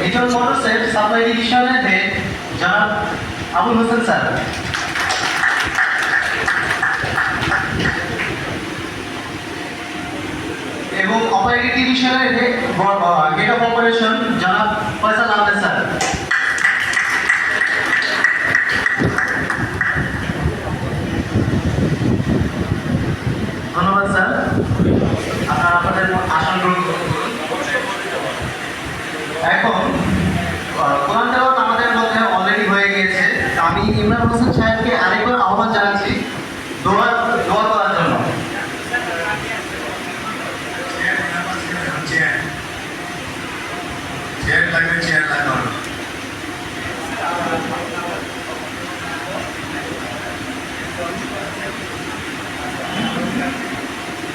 Little মোটরসের supply ডিভিশনের head জনাব Abul Hossain sir, এবং অপারেটিং ডিভিশনের হেড অফ অপারেশন জনাব ফয়সাল আহমেদ স্যার। ধন্যবাদ স্যার, আপনারা আপনাদের আসন গ্রহণ করুন। এখন কোরআন তেলাওয়াত আমাদের মধ্যে অলরেডি হয়ে গিয়েছে। আমি ইমরান হোসেন সাহেবকে আরেকবার আহ্বান জানাচ্ছি দোয়া করার জন্য।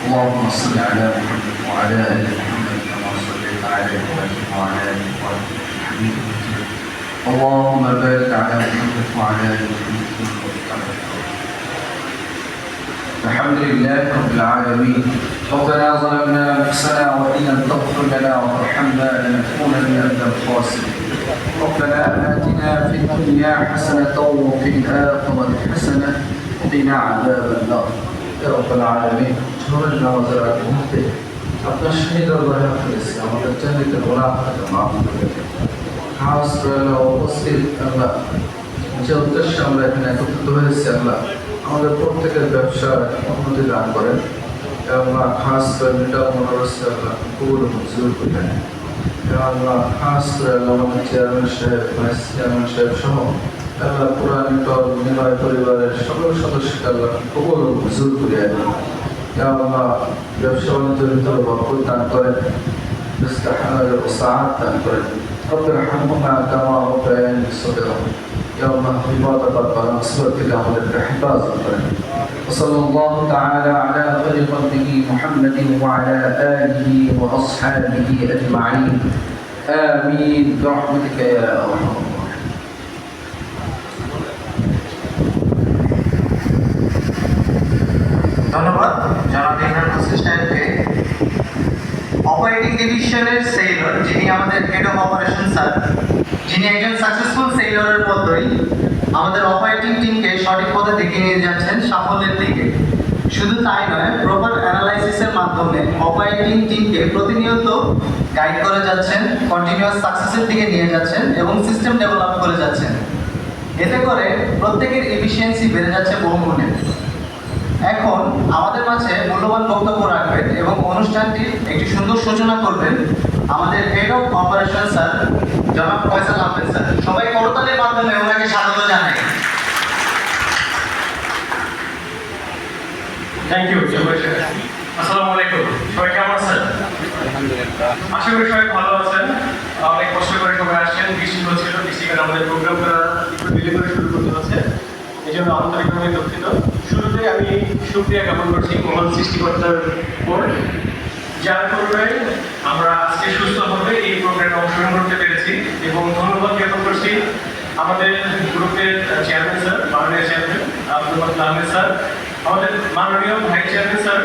اللهم صل على محمد وعلى ال محمد كما صليت على ابراهيم وعلى ال ابراهيم انك حميد مجيد. اللهم بارك على محمد وعلى ال محمد كما باركت على ابراهيم. الحمد لله رب العالمين. ربنا ظلمنا انفسنا وان لم تغفر لنا وترحمنا لنكونن من الخاسرين. ربنا اتنا في الدنيا حسنه وفي الاخره حسنه وقنا عذاب النار. يا رب العالمين. ঝড়ের নামাজের আগে মুহূর্তে আপনার সেই দরবারে ফিরেছি, আমাদের জানিতে গোলাপটাকে মাফ করে দেন। খাস করে উপস্থিত আল্লাহ, যে উদ্দেশ্যে আমরা এখানে একত্রিত হয়েছি আল্লাহ, আমাদের প্রত্যেকের ব্যবসার উন্নতি দান করেন। আল্লাহ খাস করে লিটল মোটরসে আল্লাহ কবুল মঞ্জুর করলেন। আল্লাহ খাস করে আল্লাহ আমাদের চেয়ারম্যান সাহেব, ভাইস চেয়ারম্যান সাহেব সহ আল্লাহ পুরা লিটল নিলয় পরিবারের সকল সদস্যকে আল্লাহ কবুল মঞ্জুর করে আনেন। আল্লাহ ব্যবসা বাণিজ্যের ভিতরে বরকত দান করেন, রিজকে হালাল ও সাআত দান করেন। রব্বির হামহুমা কামা রাব্বায়ানি সগীরা। ইয়া আল্লাহ ইবাদত করা মুসিবত থেকে আমাদেরকে হেফাজত করেন। সাল্লাল্লাহু তাআলা আলা খায়রি খালকিহি মুহাম্মাদিন ওয়া আলা আলিহি ওয়া আসহাবিহি আজমাইন। আমিন বিরহমাতিকা ইয়া আরহামার রাহিমিন। ধন্যবাদ জনাব ইমরান হোসেন সাহেবকে। অপারেটিং ডিভিশনের সেলর, যিনি আমাদের হেড অফ অপারেশন স্যার, যিনি একজন সাকসেসফুল সেলরের মতোই আমাদের অপারেটিং টিমকে সঠিক পথে দেখিয়ে নিয়ে যাচ্ছেন সাফল্যের দিকে। শুধু তাই নয়, প্রপার অ্যানালাইসিসের মাধ্যমে অপারেটিং টিমকে প্রতিনিয়ত গাইড করে যাচ্ছেন, কন্টিনিউয়াস সাকসেসের দিকে নিয়ে যাচ্ছেন এবং সিস্টেম ডেভেলপ করে যাচ্ছেন। এতে করে প্রত্যেকের এফিসিয়েন্সি বেড়ে যাচ্ছে বহুগুণে। এখন আমাদের মাঝে মূল্যবান বক্তব্য রাখবেন এবং অনুষ্ঠানটির একটি সুন্দর সূচনা করবেন আমাদের হেড অফ অপারেশন স্যার জনাব ফয়সাল আহমেদ স্যার। সবাই করতালির মাধ্যমে ওনাকে স্বাগত জানাই। Thank you. আসসালামু আলাইকুম, সবাই কেমন আছেন? আশা করি সবাই ভালো আছেন। অনেক কষ্ট করে সবাই আসছেন, বৃষ্টি হচ্ছিল, বৃষ্টির কারণে আমাদের প্রোগ্রামটা একটু ডিলে করে শুরু করতে হচ্ছে, এই জন্য আন্তরিকভাবে দুঃখিত। শুরুতে আমি শুকরিয়া জ্ঞাপন করছি মহান সৃষ্টিকর্তার উপর, যার করুণায় আমরা আজকে সুস্থভাবে এই প্রোগ্রামে অংশগ্রহণ করতে পেরেছি। এবং ধন্যবাদ জ্ঞাপন করছি আমাদের গ্রুপের চেয়ারম্যান স্যার, মাননীয় চেয়ারম্যান আব্দুল আহমেদ স্যার, আমাদের মাননীয় ভাইস চেয়ারম্যান স্যার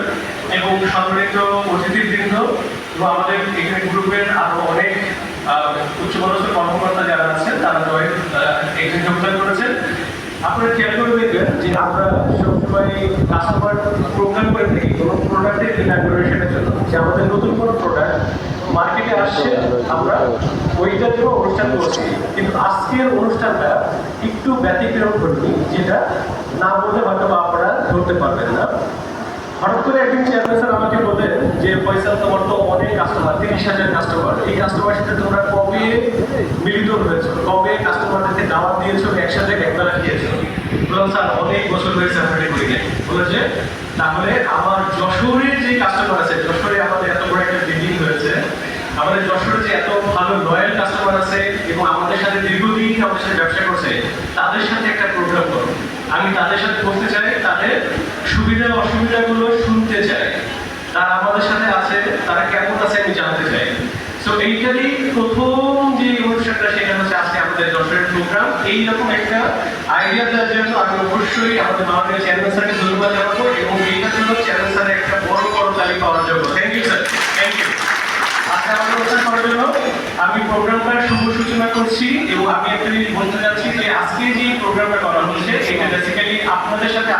এবং সম্মানিত অতিথিবৃন্দ এবং আমাদের এখানে গ্রুপের আরও অনেক উচ্চপদস্থ কর্মকর্তা যারা আছেন তারা এখানে যোগদান করেছেন। আপনারা খেয়াল করে দেখবেন যে আমরা সবসময় কাস্টমার প্রোগ্রাম করে থাকি কোনো প্রোডাক্টের ইনাগুরেশনের জন্য, যে আমাদের নতুন কোনো প্রোডাক্ট মার্কেটে আসছে আমরা ওইটার জন্য অনুষ্ঠান করছি। কিন্তু আজকের অনুষ্ঠানটা একটু ব্যতিক্রম করবি, যেটা না বললে হয়তো আপনারা ধরতে পারবেন না। হঠাৎ করে একদিন চেয়ারম্যান স্যার আমাকে বললেন যে ফয়সাল, তোমার তো অনেক কাস্টমার, 30,000 কাস্টমার, এই কাস্টমারের সাথে তোমরা কবে মিলিত হয়েছো, কবে কাস্টমারদেরকে দাওয়াত দিয়েছো, একসাথে একবেলা খেয়েছো? বললাম স্যার অনেক বছর হয়েছে আপনাকে করি নাই। বলেছে তাহলে আমার যশোরের যে কাস্টমার আছে, যশোরে আমাদের এত বড় একটা বিল্ডিং হয়েছে, আমাদের যশোরে যে এত ভালো লয়াল কাস্টমার আছে এবং আমাদের সাথে দীর্ঘদিন আমাদের সাথে ব্যবসা করছে, তাদের সাথে একটা প্রোগ্রাম করো। আমি তাদের সাথে বসতে চাই, তাদের সুবিধা অসুবিধাগুলো শুনতে চাই, তারা আমাদের সাথে আছে, তারা কেমন আছে আমি জানতে চাই। সো এইটারই প্রথম যে অনুষ্ঠানটা, সেটা হচ্ছে আজকে আমাদের যশোরের প্রোগ্রাম। এইরকম একটা আইডিয়া দেওয়ার জন্য আমি অবশ্যই আমাদের মাননীয় চেয়ারম্যান স্যারকে ধন্যবাদ জানাবো এবং এইটার জন্য চেয়ারম্যান স্যারের একটা বড় বড় তালিকা পাওয়ার জন্য thank you sir, thank you. আজকে আমাদের অনুষ্ঠান করার জন্য আমি প্রোগ্রামটার শুভ সূচনা করছি এবং আমি একটা জিনিস বলতে চাচ্ছি যে আজকে যে প্রোগ্রামটা করা হচ্ছে এটা বেসিক্যালি আপনাদের সাথে